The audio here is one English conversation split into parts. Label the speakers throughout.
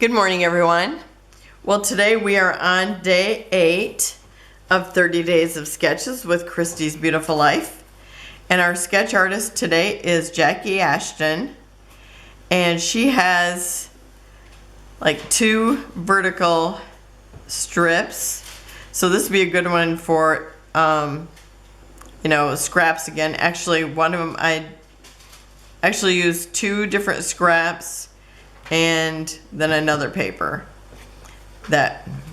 Speaker 1: Good morning, everyone. Well, today we are on day 8 of 30 Days of Sketches with Christy's Beautiful Life. And our sketch artist today is Jackie Ashton. And she has like 2 vertical strips. So this would be a good one for, scraps again. Actually, one of them, I actually used 2 different scraps and then another paper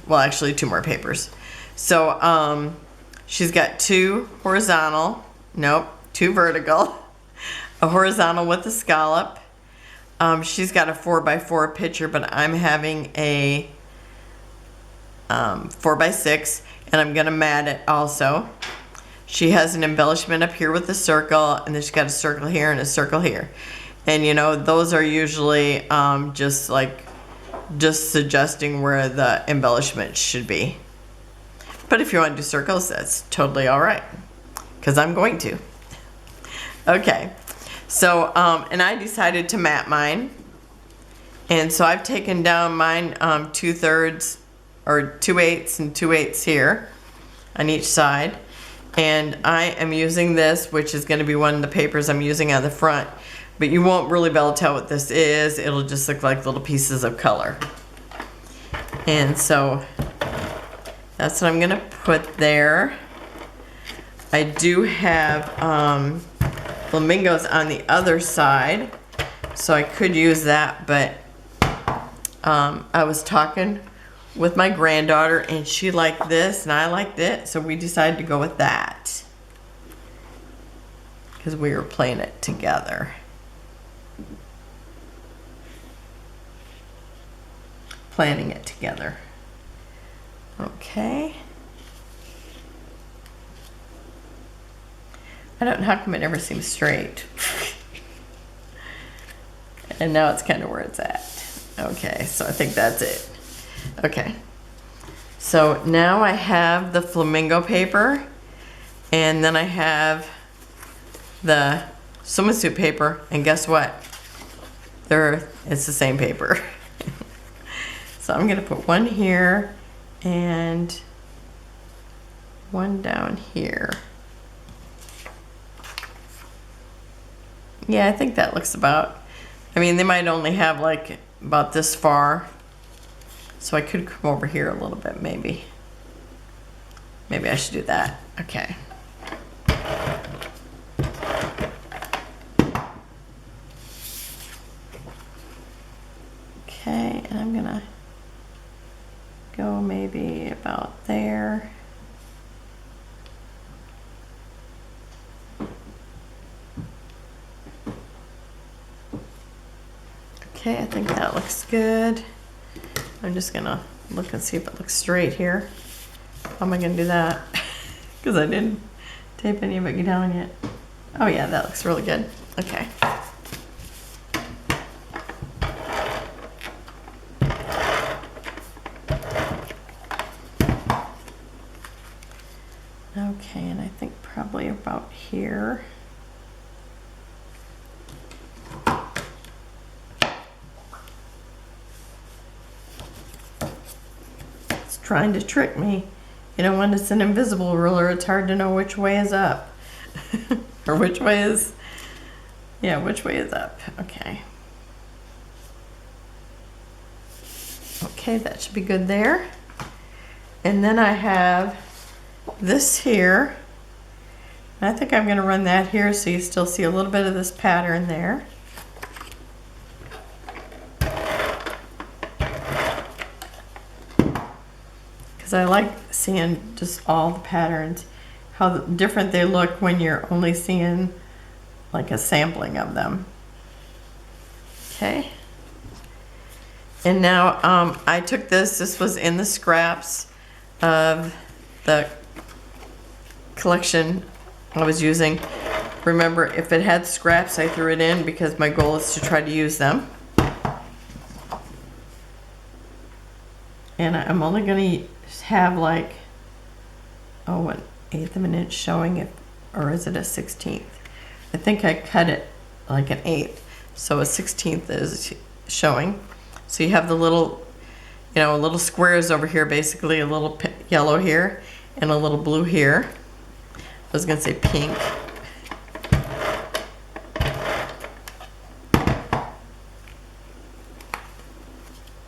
Speaker 1: actually 2 more papers. So she's got 2 vertical, a horizontal with a scallop. She's got a 4x4 picture, but I'm having a 4x6, and I'm gonna mat it also. She has an embellishment up here with a circle, and then she's got a circle here and a circle here. And those are usually just suggesting where the embellishment should be. But if you want to do circles, that's totally all right, because I'm going to. Okay, so and I decided to mat mine, and so I've taken down mine 2/3 or 2/8 and 2/8 here on each side, and I am using this, which is going to be one of the papers I'm using on the front. But you won't really be able to tell what this is. It'll just look like little pieces of color. And so that's what I'm gonna put there. I do have flamingos on the other side, so I could use that, but I was talking with my granddaughter and she liked this and I liked it, so we decided to go with that because we were playing it together. Planning it together. Okay. I don't know how come it never seems straight. And now it's kind of where it's at. Okay, so I think that's it. Okay. So now I have the flamingo paper, and then I have the swimsuit paper, and guess what? It's the same paper. So I'm gonna put one here and one down here. Yeah, I think that looks about, they might only have like about this far. So I could come over here a little bit, maybe. Maybe I should do that. Okay. Okay, and I'm gonna go maybe about there. Okay, I think that looks good. I'm just gonna look and see if it looks straight here. How am I gonna do that? Because I didn't tape any of it down yet. Oh yeah, that looks really good. Okay. Okay, and I think probably about here. It's trying to trick me. When it's an invisible ruler, it's hard to know which way is up. Or which way is up. Okay. Okay, that should be good there. And then I have this here. I think I'm going to run that here so you still see a little bit of this pattern there. Because I like seeing just all the patterns, how different they look when you're only seeing like a sampling of them. Okay. And now I took this was in the scraps of the collection I was using. Remember, if it had scraps, I threw it in because my goal is to try to use them. And I'm only going to have like, 1/8 of an inch showing it, or is it a 16th? I think I cut it like an 1/8, so a 16th is showing. So you have the little, little squares over here, basically a little yellow here and a little blue here. I was gonna say pink.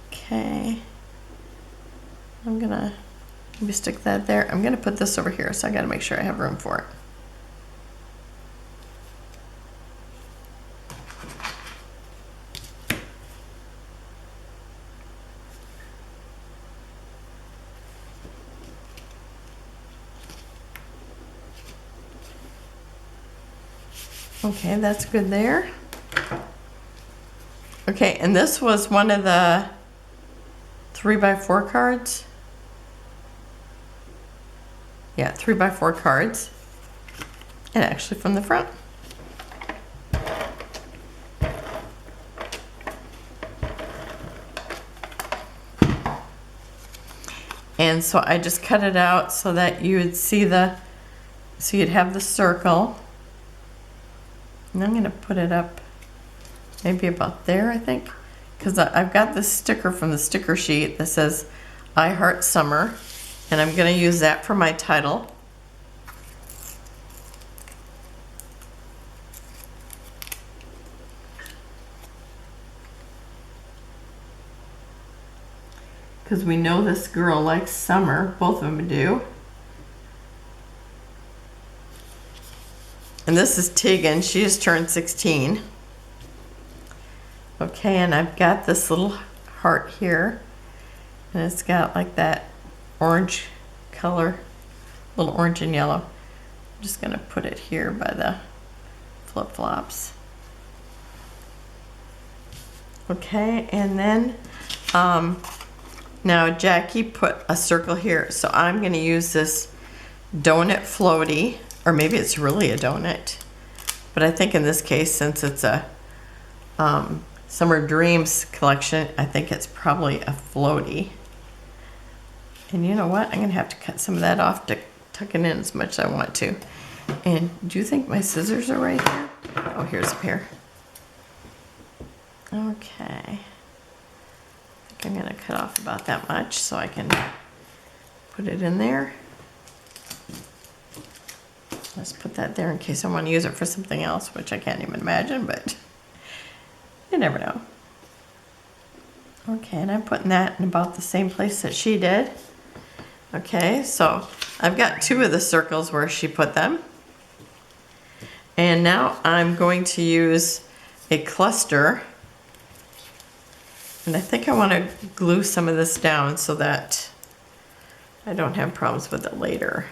Speaker 1: Okay. I'm gonna maybe stick that there. I'm gonna put this over here, so I gotta make sure I have room for it. Okay, that's good there. Okay, and this was one of the 3x4 cards. Yeah, 3x4 cards. And actually from the front. And so I just cut it out so that you would see so you'd have the circle. And I'm gonna put it up maybe about there, I think. Because I've got this sticker from the sticker sheet that says, I Heart Summer. And I'm gonna use that for my title. Because we know this girl likes summer, both of them do. And this is Tegan, she just turned 16. Okay, and I've got this little heart here, and it's got like that orange color, little orange and yellow. I'm just gonna put it here by the flip-flops. Okay, and then now Jackie put a circle here, so I'm gonna use this donut floaty, or maybe it's really a donut, but I think in this case, since it's a Summer Dreams collection, I think it's probably a floaty. And you know what? I'm gonna have to cut some of that off to tuck it in as much as I want to. And do you think my scissors are right here? Oh, here's a pair. Okay. I think I'm gonna cut off about that much so I can put it in there. Let's put that there in case I want to use it for something else, which I can't even imagine, but you never know. Okay, and I'm putting that in about the same place that she did. Okay, so I've got two of the circles where she put them. And now I'm going to use a cluster. And I think I want to glue some of this down so that I don't have problems with it later.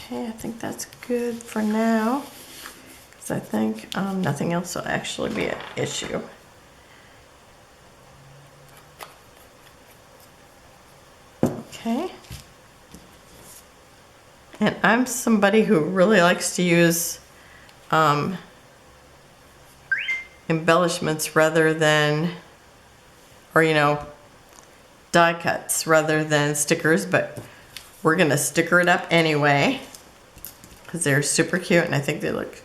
Speaker 1: Okay, I think that's good for now, because I think nothing else will actually be an issue. Okay. And I'm somebody who really likes to use embellishments rather than, or die cuts rather than stickers, but we're gonna sticker it up anyway because they're super cute and I think they look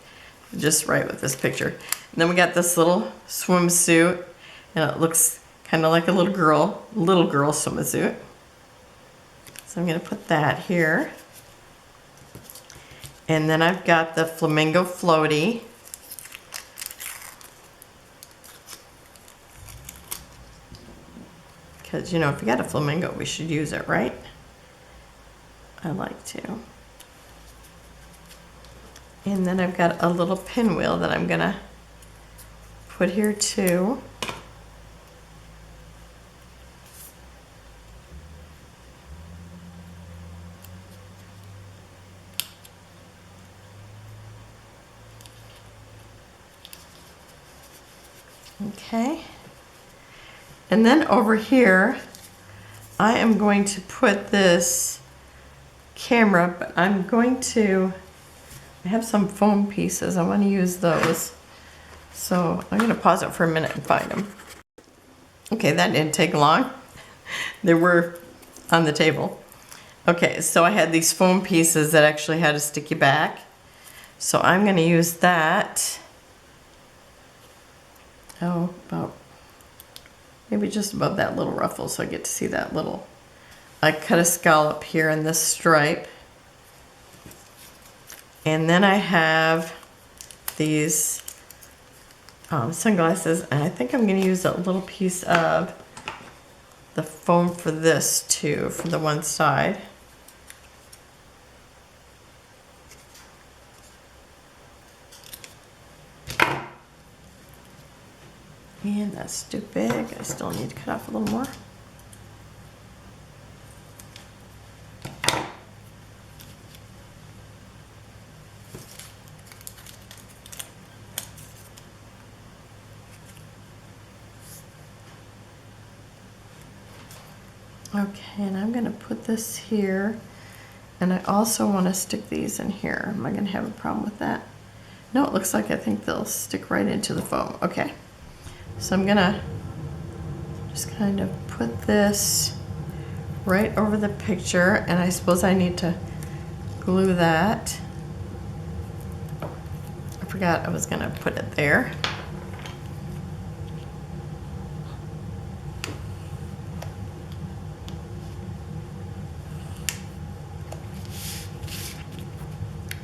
Speaker 1: just right with this picture. And then we got this little swimsuit and it looks kind of like a little girl swimsuit. So I'm gonna put that here. And then I've got the flamingo floaty. Because, if you got a flamingo, we should use it, right? I like to. And then I've got a little pinwheel that I'm gonna put here too. Okay. And then over here, I am going to put this camera, but I have some foam pieces. I want to use those. So I'm going to pause it for a minute and find them. Okay, that didn't take long. They were on the table. Okay, so I had these foam pieces that actually had a sticky back. So I'm going to use that. Oh, about maybe just above that little ruffle, so I get to see that little. I cut a scallop here in this stripe. And then I have these sunglasses, and I think I'm going to use a little piece of the foam for this too, for the one side. And that's too big. I still need to cut off a little more. Okay, and I'm going to put this here, and I also want to stick these in here. Am I going to have a problem with that? No, it looks like I think they'll stick right into the foam. Okay, so I'm going to just kind of put this right over the picture, and I suppose I need to glue that. I forgot I was going to put it there.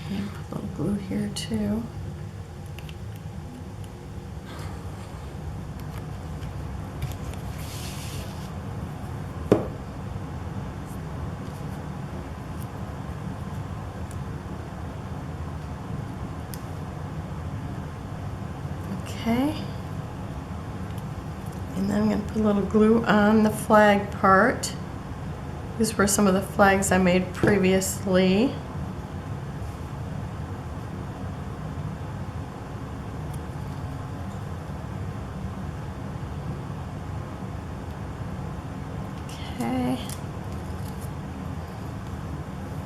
Speaker 1: And put a little glue here too. Okay, and then I'm going to put a little glue on the flag part. These were some of the flags I made previously. Okay,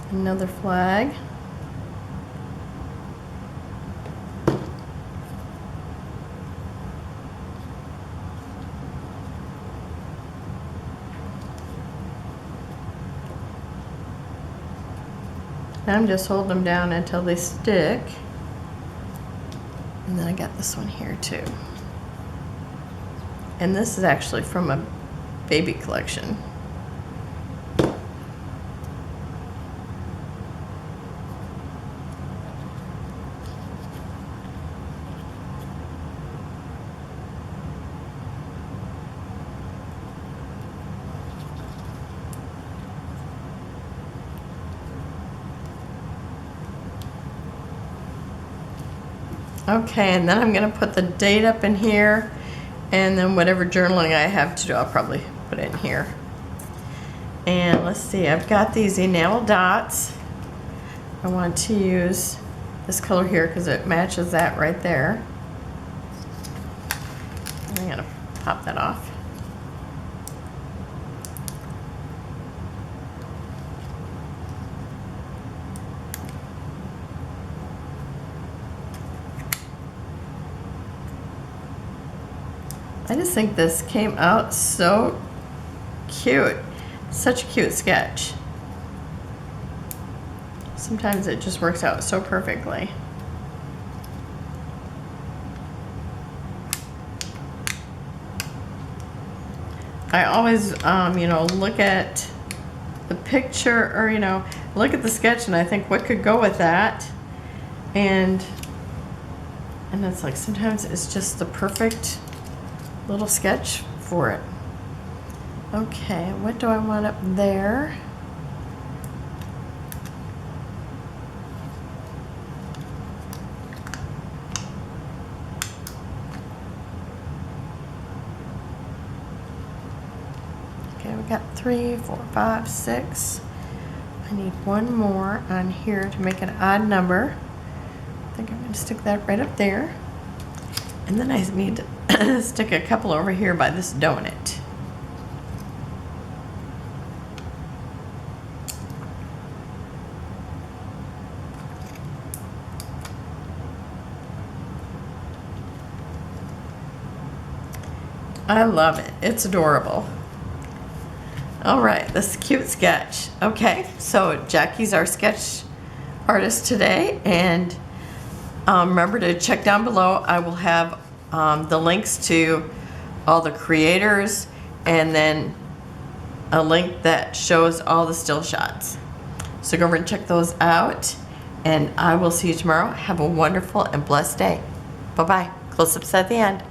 Speaker 1: another flag. I'm just holding them down until they stick. And then I got this one here too. And this is actually from a baby collection. Okay, and then I'm going to put the date up in here, and then whatever journaling I have to do, I'll probably put it in here. And let's see, I've got these enamel dots. I want to use this color here because it matches that right there. I'm going to pop that off. I just think this came out so cute. Such a cute sketch. Sometimes it just works out so perfectly. I always, look at the picture, or, look at the sketch and I think what could go with that. And it's like sometimes it's just the perfect little sketch for it. Okay, what do I want up there? Okay, we got 3, 4, 5, 6. I need one more on here to make an odd number. I think I'm going to stick that right up there. And then I need stick a couple over here by this donut. I love it. It's adorable. All right, this cute sketch. Okay, so Jackie's our sketch artist today, and remember to check down below. I will have the links to all the creators, and then a link that shows all the still shots. So go over and check those out, and I will see you tomorrow. Have a wonderful and blessed day. Bye-bye. Close-ups at the end.